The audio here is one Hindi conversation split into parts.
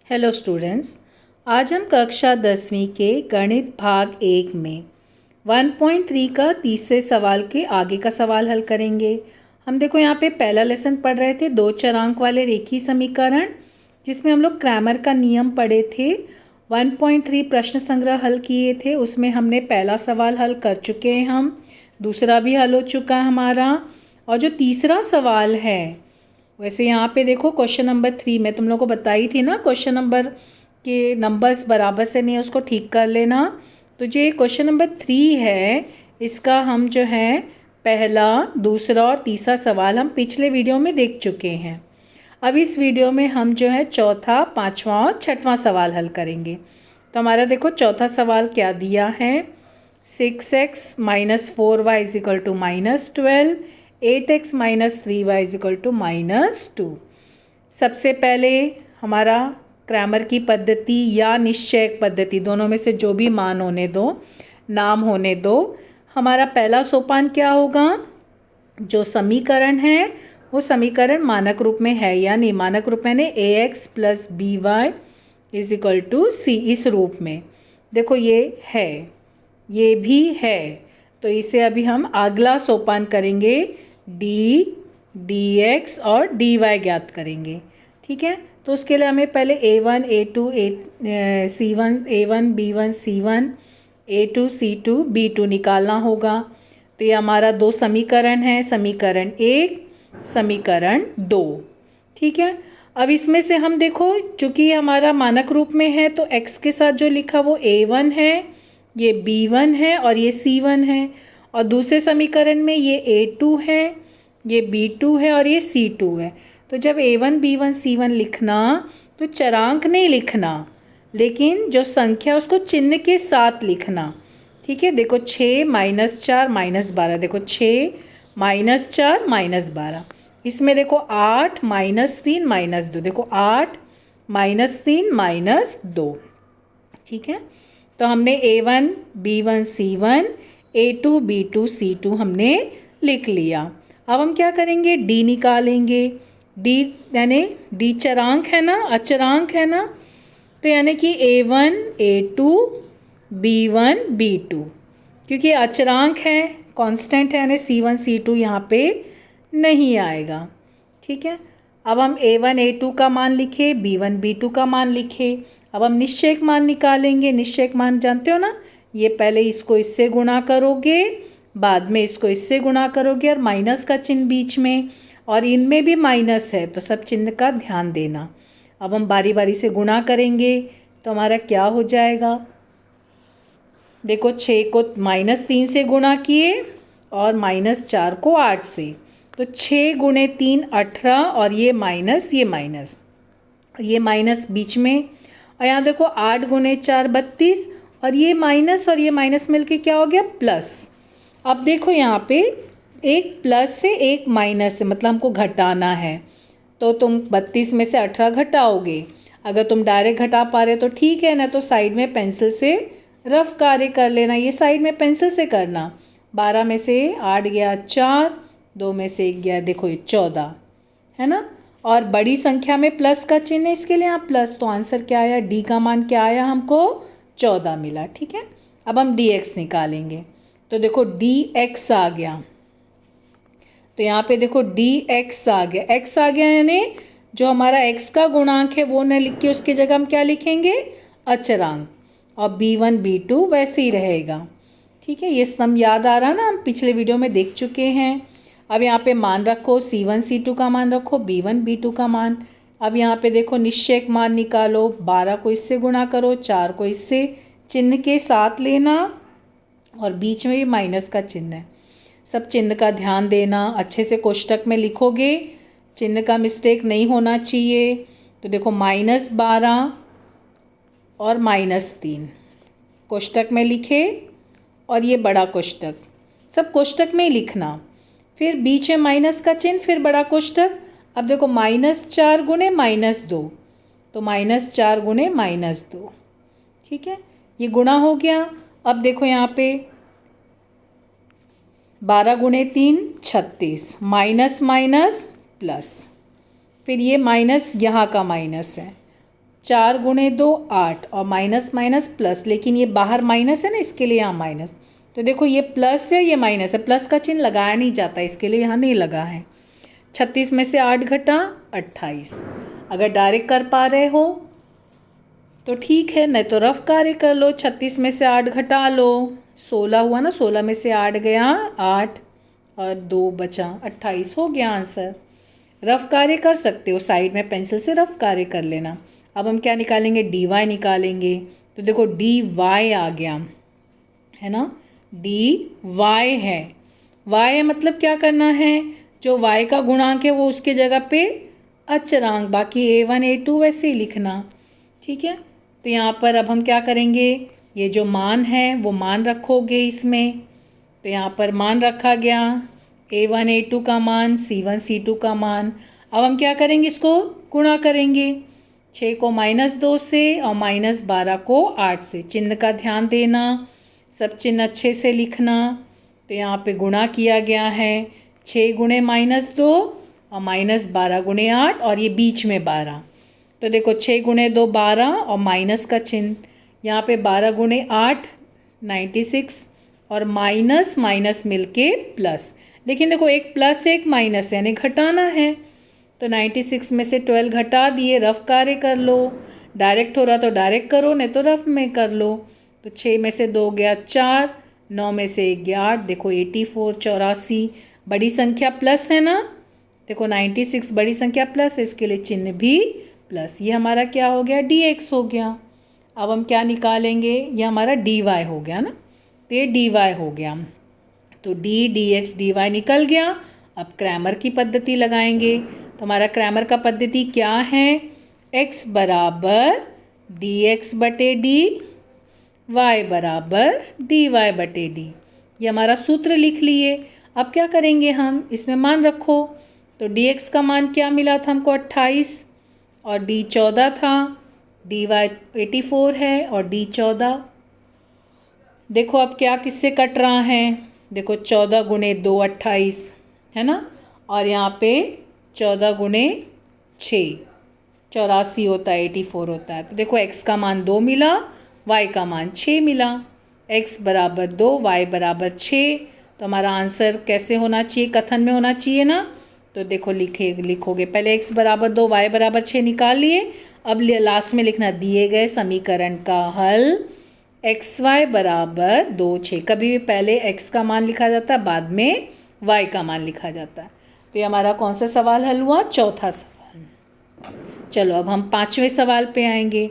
हेलो स्टूडेंट्स, आज हम कक्षा 10वीं के गणित भाग 1 में 1.3 का तीसरे सवाल के आगे का सवाल हल करेंगे। हम देखो यहाँ पे पहला लेसन पढ़ रहे थे, दो चरांक वाले रेखीय समीकरण, जिसमें हम लोग क्रैमर का नियम पढ़े थे। 1.3 प्रश्न संग्रह हल किए थे, उसमें हमने पहला सवाल हल कर चुके हैं, हम दूसरा भी हल हो चुका है हमारा। और जो तीसरा सवाल है, वैसे यहाँ पे देखो क्वेश्चन नंबर 3 मैं तुम लोगों को बताई थी ना, क्वेश्चन नंबर के नंबर्स बराबर से नहीं है, उसको ठीक कर लेना। तो जो क्वेश्चन नंबर 3 है, इसका हम जो है पहला, दूसरा और तीसरा सवाल हम पिछले वीडियो में देख चुके हैं। अब इस वीडियो में हम जो है चौथा, पाँचवा और छठवां सवाल हल करेंगे। तो हमारा देखो चौथा सवाल क्या दिया है, 6x - 4y = -12, 8x - 3y = -2। सबसे पहले हमारा क्रैमर की पद्धति या निश्चयक पद्धति, दोनों में से जो भी मान होने दो, नाम होने दो। हमारा पहला सोपान क्या होगा, जो समीकरण है वो समीकरण मानक रूप में है या नहीं। मानक रूप में ax + by = c, इस रूप में देखो ये है, ये भी है। तो इसे अभी हम अगला सोपान करेंगे, dx और dy ज्ञात करेंगे। ठीक है, तो उसके लिए हमें पहले a1 a2 c1 a1 b1 c1 a2 c2 b2 निकालना होगा। तो ये हमारा दो समीकरण है, समीकरण 1, समीकरण 2। ठीक है, अब इसमें से हम देखो, चूँकि हमारा मानक रूप में है तो x के साथ जो लिखा वो a1 है, ये b1 है और ये c1 है। और दूसरे समीकरण में ये a2 है, ये b2 है और ये c2 है। तो जब a1 b1 c1 लिखना तो चरांक नहीं लिखना, लेकिन जो संख्या उसको चिन्ह के साथ लिखना। ठीक है, देखो 6 - 4 - 12, देखो 6 - 4 - 12। इसमें देखो 8 - 3 - 2, देखो 8 - 3 - 2। ठीक है, तो हमने a1 b1 c1 a2 b2 c2 हमने लिख लिया। अब हम क्या करेंगे, d निकालेंगे। d यानी d चरांक है ना, अचरांक है ना, तो यानी कि a1 a2 b1 b2, क्योंकि अचरांक है, कांस्टेंट है, यानी c1 c2 यहाँ पे नहीं आएगा। ठीक है, अब हम a1 a2 का मान लिखे, b1 b2 का मान लिखे। अब हम निश्चयक मान निकालेंगे। निश्चयक मान जानते हो ना, ये पहले इसको इससे गुणा करोगे, बाद में इसको इससे गुणा करोगे और माइनस का चिन्ह बीच में, और इनमें भी माइनस है तो सब चिन्ह का ध्यान देना। अब हम बारी बारी से गुणा करेंगे तो हमारा क्या हो जाएगा, देखो 6 को -3 से गुणा किए और -4 को 8 से, तो 6 × 3 18 और ये माइनस, ये माइनस बीच में, और यहाँ देखो 8 × 4 32 और ये माइनस मिलके क्या हो गया, प्लस। अब देखो यहाँ पे एक प्लस से एक माइनस से, मतलब हमको घटाना है, तो तुम 32 में से 18 घटाओगे। अगर तुम डायरेक्ट घटा पा रहे तो ठीक है, ना तो साइड में पेंसिल से रफ कार्य कर लेना। ये साइड में पेंसिल से करना। 12 में से 8 गया 4, 2 में से 1 गया, देखो ये 14 है ना। और बड़ी संख्या में प्लस का चिन्ह है, इसके लिए यहाँ प्लस। तो आंसर क्या आया, डी का मान क्या आया, हमको 14 मिला। ठीक है, अब हम dx निकालेंगे। तो देखो dx आ गया, तो यहाँ पे देखो dx आ गया, x आ गया, यानी जो हमारा x का गुणांक है वो न लिख के उसकी जगह हम क्या लिखेंगे, अचरांक। और b1 b2 वैसे ही रहेगा। ठीक है, ये सम याद आ रहा ना, हम पिछले वीडियो में देख चुके हैं। अब यहाँ पे मान रखो, c1 c2 का मान रखो, b1 b2 का मान। अब यहाँ पे देखो निश्चयक मान निकालो, 12 को इससे गुणा करो, 4 को इससे, चिन्ह के साथ लेना, और बीच में भी माइनस का चिन्ह है। सब चिन्ह का ध्यान देना, अच्छे से कोष्टक में लिखोगे, चिन्ह का मिस्टेक नहीं होना चाहिए। तो देखो -12 और -3 कोष्टक में लिखे, और ये बड़ा कोष्टक, सब कोष्टक में ही लिखना, फिर बीच में माइनस का चिन्ह, फिर बड़ा कोष्टक। अब देखो -4 × -2, तो -4 × -2। ठीक है, ये गुणा हो गया। अब देखो यहाँ पे 12 × 3 36, माइनस माइनस प्लस, फिर ये माइनस यहाँ का माइनस है, 4 गुणे 2 8 और माइनस माइनस प्लस, लेकिन ये बाहर माइनस है ना, इसके लिए यहाँ माइनस। तो देखो ये प्लस है ये माइनस है, प्लस का चिन्ह लगाया नहीं जाता, इसके लिए यहाँ नहीं लगा है। 36 में से 8 घटा 28। अगर डायरेक्ट कर पा रहे हो तो ठीक है, नहीं तो रफ कार्य कर लो। 36 में से 8 घटा लो, 16 हुआ ना, 16 में से 8 गया 8 और 2 बचा 28, हो गया आंसर। रफ कार्य कर सकते हो, साइड में पेंसिल से रफ कार्य कर लेना। अब हम क्या निकालेंगे, डी वाई निकालेंगे। तो देखो डी वाई आ गया है ना, डी वाई है। वाई है मतलब क्या करना है, जो वाई का गुणांक है वो उसके जगह पे अचरांक, बाकी A1 A2 वैसे ही लिखना, ठीक है। तो यहाँ पर अब हम क्या करेंगे, ये जो मान है वो मान रखोगे इसमें। तो यहाँ पर मान रखा गया, A1 A2 का मान, C1 C2 का मान। अब हम क्या करेंगे, इसको गुणा करेंगे, 6 को -2 से और -12 को 8 से। चिन्ह का ध्यान देना, सब चिन्ह अच्छे से लिखना। तो यहाँ पे गुणा किया गया है, 6 गुणे -2 और -12 गुणे 8 और ये बीच में 12। तो देखो 6 गुणे 2 12 और माइनस का चिन्ह, यहाँ पे 12 गुणे 8 96 और माइनस माइनस मिलके प्लस। लेकिन देखो एक प्लस एक माइनस है, यानी घटाना है। तो 96 में से 12 घटा दिए, रफ कार्य कर लो। डायरेक्ट हो रहा तो डायरेक्ट करो, नहीं तो रफ में कर लो। तो 6 में से 2 गया 4, 9 में से 1 गया 8। देखो 84 84 बड़ी संख्या प्लस है ना, देखो 96 बड़ी संख्या प्लस है, इसके लिए चिन्ह भी प्लस। ये हमारा क्या हो गया, dx हो गया। अब हम क्या निकालेंगे, ये हमारा dy हो गया ना, तो ये dy हो गया। तो d dx dy निकल गया। अब क्रैमर की पद्धति लगाएंगे। तो हमारा क्रैमर का पद्धति क्या है, x बराबर dx बटे d, y बराबर dy बटे d। ये हमारा सूत्र लिख लिए। अब क्या करेंगे हम, इसमें मान रखो। तो dx का मान क्या मिला था हमको, 28 और d 14 था, dy 84 है और d 14। देखो अब क्या किससे कट रहा है, देखो 14 गुणे 2 28 है ना, और यहाँ पे 14 गुणे 6 84 होता है, 84 होता है। तो देखो x का मान 2 मिला, y का मान 6 मिला। x बराबर 2 y बराबर 6। तो हमारा आंसर कैसे होना चाहिए, कथन में होना चाहिए ना। तो देखो लिखोगे पहले x बराबर 2 y बराबर 6 निकाल लिए। अब लास्ट में लिखना दिए गए समीकरण का हल xy बराबर 2 6। कभी भी पहले x का मान लिखा जाता है, बाद में y का मान लिखा जाता है। तो ये हमारा कौन सा सवाल हल हुआ, चौथा सवाल। चलो अब हम 5वें सवाल पे आएंगे।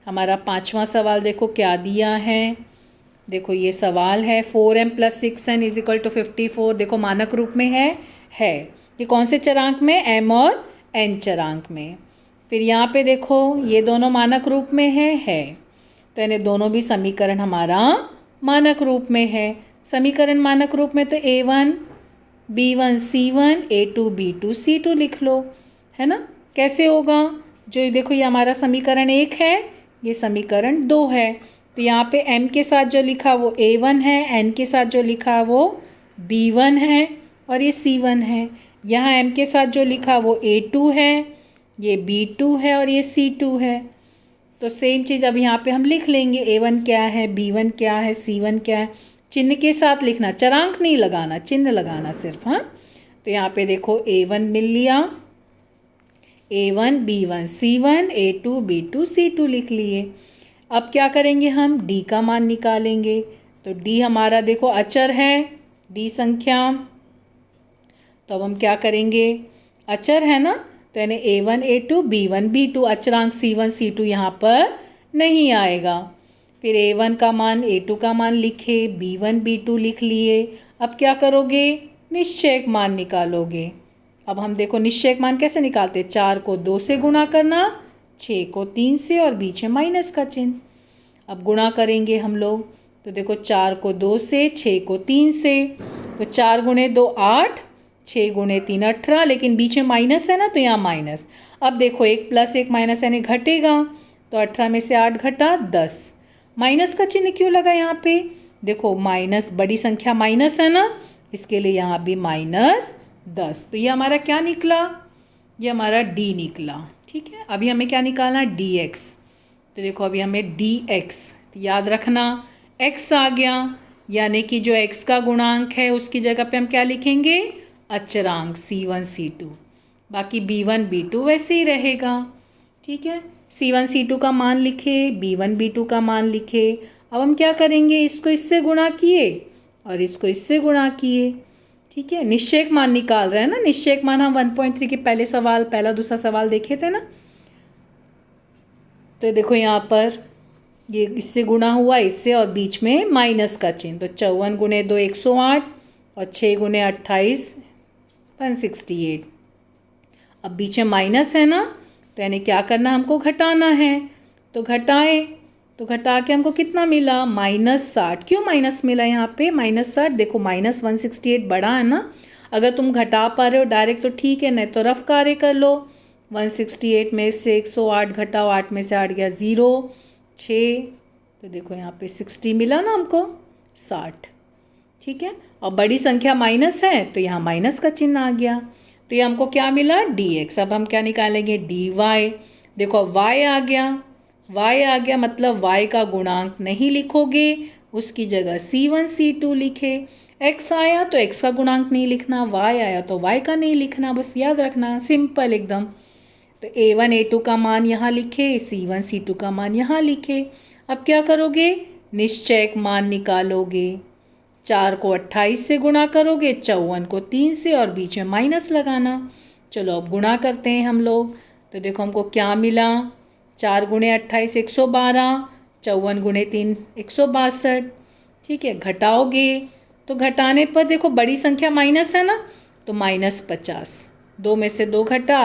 हमारा 5वां सवाल देखो क्या दिया है। देखो ये सवाल है 4m + 6n = 54। देखो मानक रूप में है। ये कौन से चरांक में, m और n चरांक में। फिर यहाँ पे देखो ये दोनों मानक रूप में है। तो यानी दोनों भी समीकरण हमारा मानक रूप में है। समीकरण मानक रूप में तो a1 b1 c1 a2 b2 c2 लिख लो, है ना। कैसे होगा, जो देखो ये हमारा समीकरण 1 है, ये समीकरण 2 है। तो यहाँ पे m के साथ जो लिखा वो a1 है, n के साथ जो लिखा वो b1 है और ये c1 है। यहाँ m के साथ जो लिखा वो a2 है, ये b2 है और ये c2 है। तो सेम चीज़ अब यहाँ पे हम लिख लेंगे, a1 क्या है, b1 क्या है, c1 क्या है। चिन्ह के साथ लिखना, चरांक नहीं लगाना, चिन्ह लगाना सिर्फ। हाँ, तो यहाँ पे देखो a1 मिल लिया, a1 b1 c1 a2 b2 c2 लिख लिए। अब क्या करेंगे, हम d का मान निकालेंगे। तो d हमारा देखो अचर है, d संख्या। तो अब हम क्या करेंगे, अचर है ना, तो यानी a1 a2 b1 b2, अचरांक c1 c2 यहाँ पर नहीं आएगा। फिर a1 का मान a2 का मान लिखे, b1 b2 लिख लिए। अब क्या करोगे, निश्चयक मान निकालोगे। अब हम देखो निश्चयक मान कैसे निकालते, 4 को 2 से गुणा करना, 6 को 3 से और बीच में माइनस का चिन्ह। अब गुणा करेंगे हम लोग। तो देखो 4 को 2 से, 6 को 3 से। तो 4 गुणे 2 8, 6 गुणे 3 18, लेकिन बीच में माइनस है ना, तो यहाँ माइनस। अब देखो 1 + 1 माइनस यानी घटेगा। तो 18 में से 8 घटा 10। माइनस का चिन्ह क्यों लगा यहाँ पे, देखो माइनस, बड़ी संख्या माइनस है ना, इसके लिए यहाँ भी -10। तो ये हमारा क्या निकला, ये हमारा D निकला। ठीक है, अभी हमें क्या निकालना है, dx। तो देखो अभी हमें dx, याद रखना x आ गया, यानी कि जो x का गुणांक है उसकी जगह पे हम क्या लिखेंगे, अचरांक c1 c2। बाकी b1 b2 वैसे ही रहेगा। ठीक है, c1 c2 का मान लिखे, b1 b2 का मान लिखे। अब हम क्या करेंगे, इसको इससे गुणा किए और इसको इससे गुणा किए। ठीक है, निश्चयक मान निकाल रहे हैं ना, निश्चयक मान हम 1.3 के पहले सवाल, पहला दूसरा सवाल देखे थे ना। तो देखो यहाँ पर ये इससे गुणा हुआ इससे और बीच में माइनस का चिन्ह, तो 54 गुणे 2 108 और 6 गुणे 28 168। अब बीच में माइनस है ना, तो यानी क्या करना, हमको घटाना है। तो घटाएं, तो घटा के हमको कितना मिला, -60। क्यों माइनस मिला यहाँ पे, -60? देखो -168 बड़ा है ना, अगर तुम घटा पा रहे हो डायरेक्ट तो ठीक है, नहीं तो रफ कार्य कर लो। 168 में से 108 घटाओ, 8 में से 8 गया 0, 6, तो देखो यहाँ पे 60 मिला ना हमको, 60। ठीक है, और बड़ी संख्या माइनस है तो यहाँ माइनस का चिन्ह आ गया। तो ये हमको क्या मिला, dx। अब हम क्या निकालेंगे, dy। देखो y आ गया, y आ गया, मतलब y का गुणांक नहीं लिखोगे, उसकी जगह c1 c2 लिखे। x आया तो x का गुणांक नहीं लिखना, y आया तो y का नहीं लिखना, बस याद रखना, सिंपल एकदम। तो a1 a2 का मान यहाँ लिखे, c1 c2 का मान यहाँ लिखे। अब क्या करोगे, निश्चयक मान निकालोगे। 4 को 28 से गुणा करोगे, 54 को 3 से और बीच में माइनस लगाना। चलो अब गुणा करते हैं हम लोग। तो देखो हमको क्या मिला, 4 गुणे 28 112, 54 गुणे 3 162। ठीक है, घटाओगे तो घटाने पर देखो बड़ी संख्या माइनस है ना, तो -50। 2 में से 2 घटा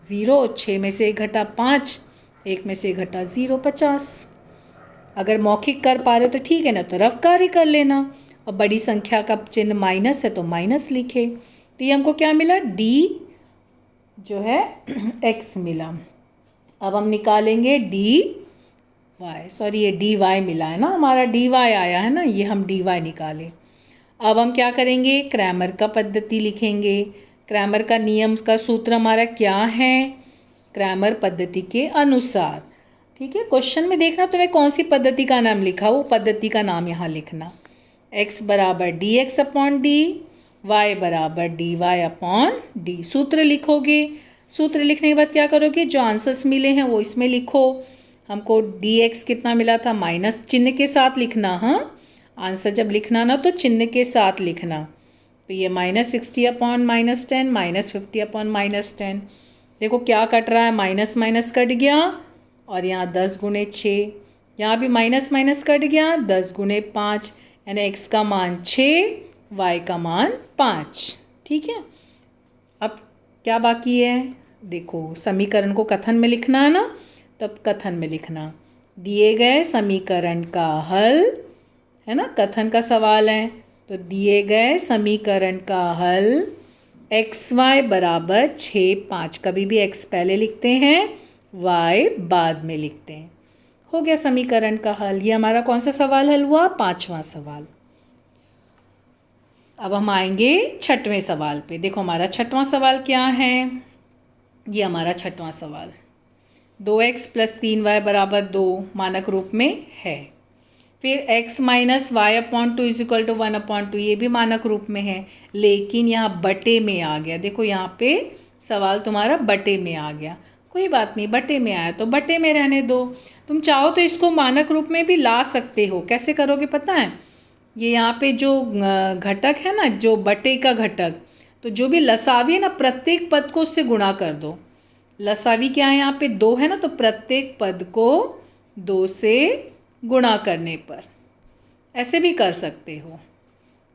0, 6 में से 1 घटा 5, 1 में से 1 घटा 0, 50। अगर मौखिक कर पा रहे हो तो ठीक है, ना तो रफ कार्य कर लेना। और बड़ी संख्या का चिन्ह माइनस है तो माइनस लिखे। तो ये हमको क्या मिला, d जो है x मिला। अब हम निकालेंगे dy, सॉरी ये dy मिला है ना, हमारा dy आया है ना, ये हम dy निकाले। अब हम क्या करेंगे, क्रैमर का पद्धति लिखेंगे। क्रैमर का नियम का सूत्र हमारा क्या है, क्रैमर पद्धति के अनुसार। ठीक है, क्वेश्चन में देखना तुम्हें कौन सी पद्धति का नाम लिखा, वो पद्धति का नाम यहाँ लिखना। x बराबर dx अपॉन डी, y बराबर dy अपॉन डी। सूत्र लिखोगे, सूत्र लिखने के बाद क्या करोगे, जो आंसर्स मिले हैं वो इसमें लिखो। हमको dx कितना मिला था, माइनस चिन्ह के साथ लिखना। हाँ, आंसर जब लिखना ना तो चिन्ह के साथ लिखना। तो ये -60 अपॉन -10, -50 अपॉन -10। देखो क्या कट रहा है, माइनस माइनस कट गया और यहाँ 10 गुणे 6, यहाँ भी माइनस माइनस कट गया, 10 गुणे 5, यानी x का मान 6, y का मान 5। ठीक है, अब क्या बाकी है, देखो समीकरण को कथन में लिखना है ना, तब कथन में लिखना, दिए गए समीकरण का हल, है ना, कथन का सवाल है। तो दिए गए समीकरण का हल xy बराबर 6 5, कभी भी x पहले लिखते हैं, y बाद में लिखते हैं। हो गया समीकरण का हल। ये हमारा कौन सा सवाल हल हुआ, 5वां सवाल। अब हम आएंगे 6वें सवाल पे। देखो हमारा 6वां सवाल क्या है, ये हमारा 6वां सवाल 2x + 3y बराबर 2 मानक रूप में है। फिर x - y अपॉन 2 = 1/2, ये भी मानक रूप में है, लेकिन यहाँ बटे में आ गया। देखो यहाँ पे सवाल तुम्हारा बटे में आ गया, कोई बात नहीं, बटे में आया तो बटे में रहने दो। तुम चाहो तो इसको मानक रूप में भी ला सकते हो। कैसे करोगे पता है, ये यहाँ पे जो घटक है ना, जो बटे का घटक, तो जो भी लसावी है ना, प्रत्येक पद को उससे गुणा कर दो। लसावी क्या है, यहाँ पे 2 है ना, तो प्रत्येक पद को 2 से गुणा करने पर, ऐसे भी कर सकते हो,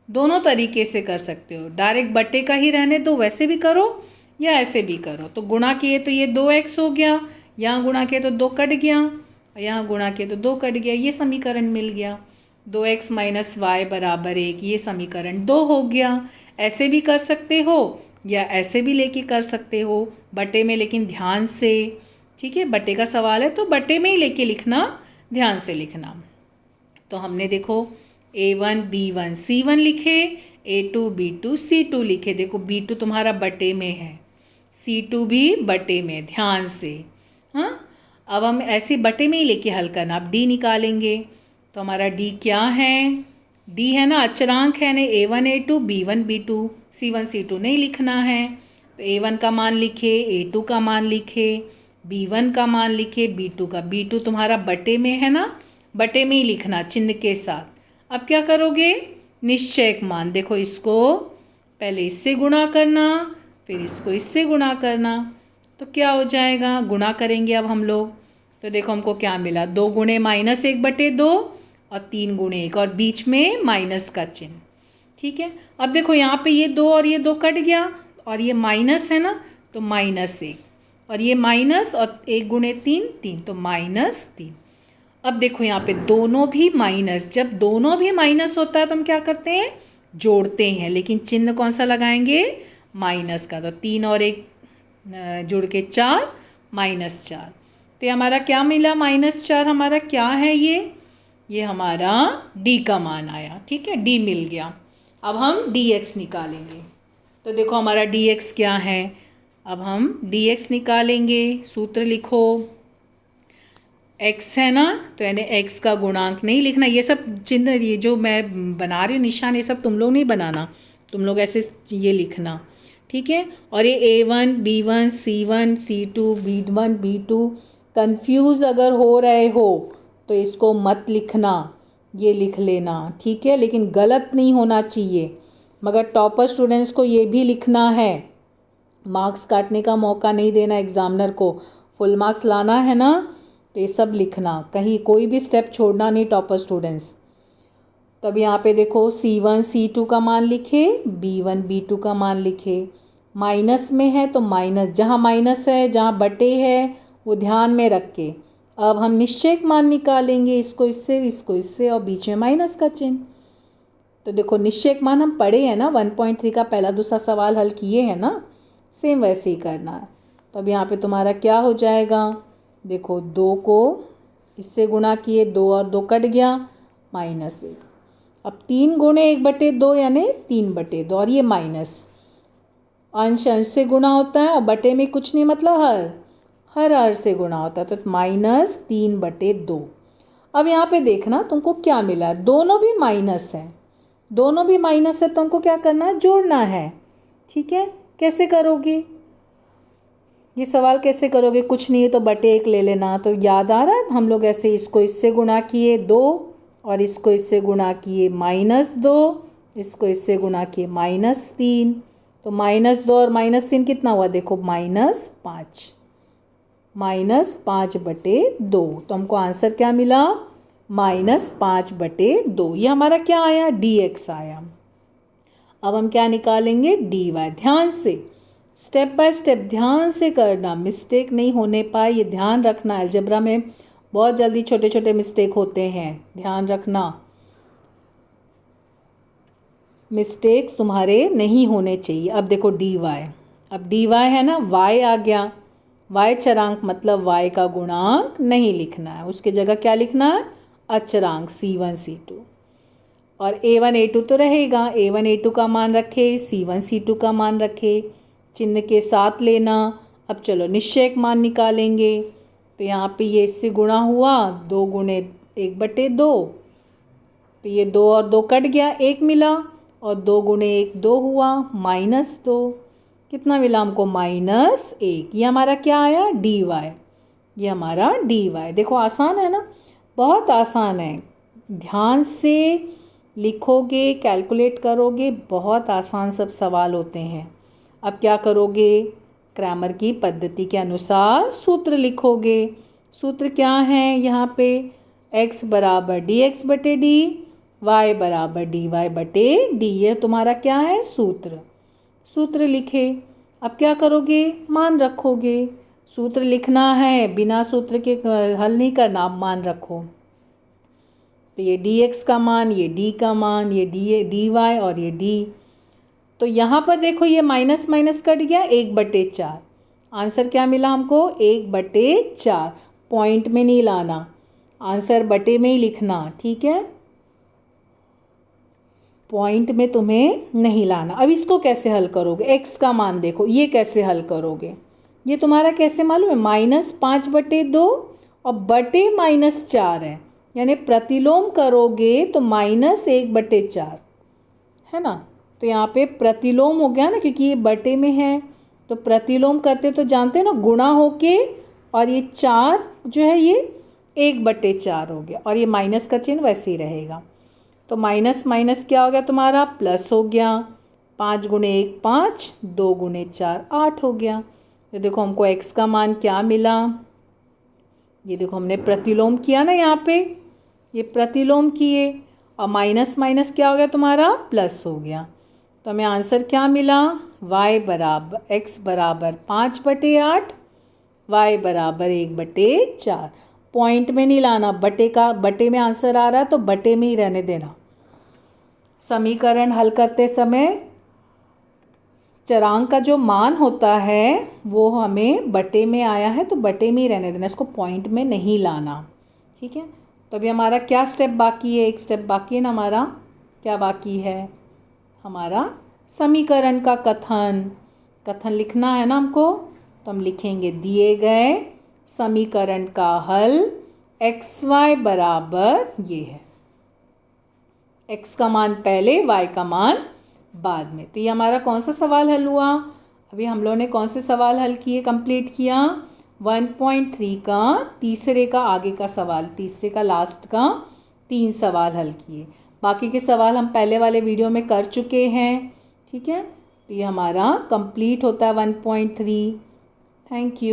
दोनों तरीके से कर सकते हो। डायरेक्ट बटे का ही रहने दो, वैसे भी करो या ऐसे भी करो। तो गुणा किए तो ये 2x हो गया, यहाँ गुणा किए तो 2 कट गया, यहाँ गुणा किए तो 2 कट गया, ये समीकरण मिल गया। 2x - y बराबर 1, ये समीकरण 2 हो गया। ऐसे भी कर सकते हो या ऐसे भी लेके कर सकते हो, बटे में, लेकिन ध्यान से। ठीक है, बटे का सवाल है तो बटे में ही लेके लिखना, ध्यान से लिखना। तो हमने देखो a1 b1 c1 लिखे, a2 b2 c2 लिखे। देखो b2 तुम्हारा बटे में है, C2 भी बटे में, ध्यान से। हाँ, अब हम ऐसे बटे में ही लेके हल करना। अब D निकालेंगे तो हमारा D क्या है, D है ना, अचरांक है ना, A1 A2 B1 B2, C1 C2 नहीं लिखना है तो A1 का मान लिखे, A2 का मान लिखे, B1 का मान लिखे, B2 का। B2 तुम्हारा बटे में है ना, बटे में ही लिखना चिन्ह के साथ। अब क्या करोगे, निश्चयक मान, देखो इसको पहले इससे गुणा करना, फिर इसको इससे गुणा करना, तो क्या हो जाएगा, गुणा करेंगे अब हम लोग तो देखो हमको क्या मिला, 2 गुणे -1/2 और 3 गुणे 1 और बीच में माइनस का चिन्ह। ठीक है, अब देखो यहाँ पे ये 2 और ये 2 कट गया और ये माइनस है ना तो -1 और ये माइनस और 1 गुणे 3 3 तो -3। अब देखो यहाँ पे दोनों भी माइनस, जब दोनों भी माइनस होता है तो हम क्या करते हैं, जोड़ते हैं, लेकिन चिन्ह कौन सा लगाएंगे, माइनस का। तो 3 और 1 जुड़ के 4 -4, तो ये हमारा क्या मिला, -4 हमारा क्या है, ये हमारा D का मान आया। ठीक है, D मिल गया। अब हम dx निकालेंगे तो देखो हमारा dx क्या है, अब हम dx निकालेंगे, सूत्र लिखो, x है ना तो यानी x का गुणांक नहीं लिखना, ये सब चिन्ह ये जो मैं बना रही हूँ निशान, ये सब तुम लोग नहीं बनाना, तुम लोग ऐसे ये लिखना। ठीक है, और ये A1 B1 C1 C2 B1 B2 confuse अगर हो रहे हो तो इसको मत लिखना, ये लिख लेना। ठीक है, लेकिन गलत नहीं होना चाहिए, मगर टॉपर स्टूडेंट्स को ये भी लिखना है, मार्क्स काटने का मौका नहीं देना एग्जामिनर को, फुल मार्क्स लाना है ना, तो ये सब लिखना, कहीं कोई भी स्टेप छोड़ना नहीं टॉपर स्टूडेंट्स। तो अब यहाँ पे देखो C1 C2 का मान लिखे, B1 B2 का मान लिखे, माइनस में है तो माइनस, जहाँ माइनस है जहाँ बटे है वो ध्यान में रख के अब हम निश्चयक मान निकालेंगे, इसको इससे और बीच में माइनस का चिन्ह। तो देखो निश्चयक मान हम पढ़े हैं ना, 1.3 का पहला दूसरा सवाल हल किए हैं ना, सेम वैसे ही करना है। तो अब यहाँ पे तुम्हारा क्या हो जाएगा, देखो 2 को इससे गुणा किए, 2 और 2 कट गया, -1। अब 3 गुणे 1/2 यानी 3/2 और ये माइनस, अंश अंश से गुणा होता है और बटे में कुछ नहीं, मतलब हर से गुणा होता है, तो -3/2। अब यहाँ पे देखना तुमको क्या मिला, दोनों भी माइनस है, दोनों भी माइनस है, तुमको क्या करना है, जोड़ना है। ठीक है, कैसे करोगे ये सवाल, कैसे करोगे, कुछ नहीं है तो बटे 1 ले लेना। तो याद आ रहा है, हम लोग ऐसे इसको इससे गुणा किए 2 और इसको इससे गुणा किए -2, इसको इससे गुणा किए -3, तो -2 और -3 कितना हुआ, देखो -5, -5/2। तो हमको आंसर क्या मिला, -5/2। ये हमारा क्या आया, dx आया। अब हम क्या निकालेंगे, dy। ध्यान से स्टेप बाय स्टेप ध्यान से करना, मिस्टेक नहीं होने पाए, ये ध्यान रखना। अलजेब्रा में बहुत जल्दी छोटे छोटे मिस्टेक होते हैं, ध्यान रखना, मिस्टेक्स तुम्हारे नहीं होने चाहिए। अब देखो dy, अब dy है ना, y आ गया, y चरांक मतलब y का गुणांक नहीं लिखना है, उसके जगह क्या लिखना है, अचरांक C1 C2। और A1 A2 तो रहेगा, A1 A2 का मान रखे, C1 C2 का मान रखे, चिन्ह के साथ लेना। अब चलो निश्चयक मान निकालेंगे, तो यहाँ पे ये इससे गुणा हुआ, 2 गुणे 1/2, तो ये 2 और 2 कट गया, 1 मिला, और 2 गुणे 1 2 हुआ, -2, कितना मिला हमको, -1। ये हमारा क्या आया, dy, ये हमारा dy। देखो आसान है ना, बहुत आसान है, ध्यान से लिखोगे, कैलकुलेट करोगे, बहुत आसान सब सवाल होते हैं। अब क्या करोगे, क्रैमर की पद्धति के अनुसार सूत्र लिखोगे। सूत्र क्या है यहाँ पे, x = dx/d, y = dy/d, ये तुम्हारा क्या है, सूत्र लिखे। अब क्या करोगे, मान रखोगे, सूत्र लिखना है, बिना सूत्र के हल नहीं करना, आप मान रखो। तो ये dx का मान, ये d का मान, ये dy और ये d। तो यहाँ पर देखो ये माइनस माइनस कट गया, 1/4। आंसर क्या मिला हमको, 1/4। पॉइंट में नहीं लाना, आंसर बटे में ही लिखना। ठीक है, पॉइंट में तुम्हें नहीं लाना। अब इसको कैसे हल करोगे, x का मान देखो, ये कैसे हल करोगे, ये तुम्हारा कैसे मालूम है, -5/2 और बटे -4 है, यानी प्रतिलोम करोगे तो -1/4 है ना। तो यहाँ पे प्रतिलोम हो गया ना, क्योंकि ये बटे में है, तो प्रतिलोम करते तो जानते हो ना, गुणा होके, और ये 4 जो है ये 1/4 हो गया, और ये माइनस का चिन्ह वैसे ही रहेगा। तो माइनस माइनस क्या हो गया तुम्हारा, प्लस हो गया। 5 × 1 5, 2 × 4 8 हो गया। तो देखो हमको x का मान क्या मिला, ये देखो हमने प्रतिलोम किया ना, यहाँ पे ये प्रतिलोम किए, और माइनस माइनस क्या हो गया तुम्हारा, प्लस हो गया। तो हमें आंसर क्या मिला, x बराबर 5/8, y बराबर 1/4। पॉइंट में नहीं लाना, बटे में आंसर आ रहा है तो बटे में ही रहने देना। समीकरण हल करते समय चरांक का जो मान होता है वो हमें बटे में आया है तो बटे में ही रहने देना, इसको पॉइंट में नहीं लाना, ठीक है। तो अभी हमारा क्या स्टेप बाकी है, एक स्टेप बाकी है ना हमारा, क्या बाकी है, हमारा समीकरण का कथन लिखना है ना हमको। तो हम लिखेंगे दिए गए समीकरण का हल xy बराबर ये है, x का मान पहले, y का मान बाद में। तो ये हमारा कौन सा सवाल हल हुआ, अभी हम लोगों ने कौन से सवाल हल किए, कंप्लीट किया, 1.3 का तीसरे का आगे का सवाल, तीसरे का लास्ट का 3 सवाल हल किए। बाकी के सवाल हम पहले वाले वीडियो में कर चुके हैं, ठीक है। तो ये हमारा कंप्लीट होता है 1.3। Thank you.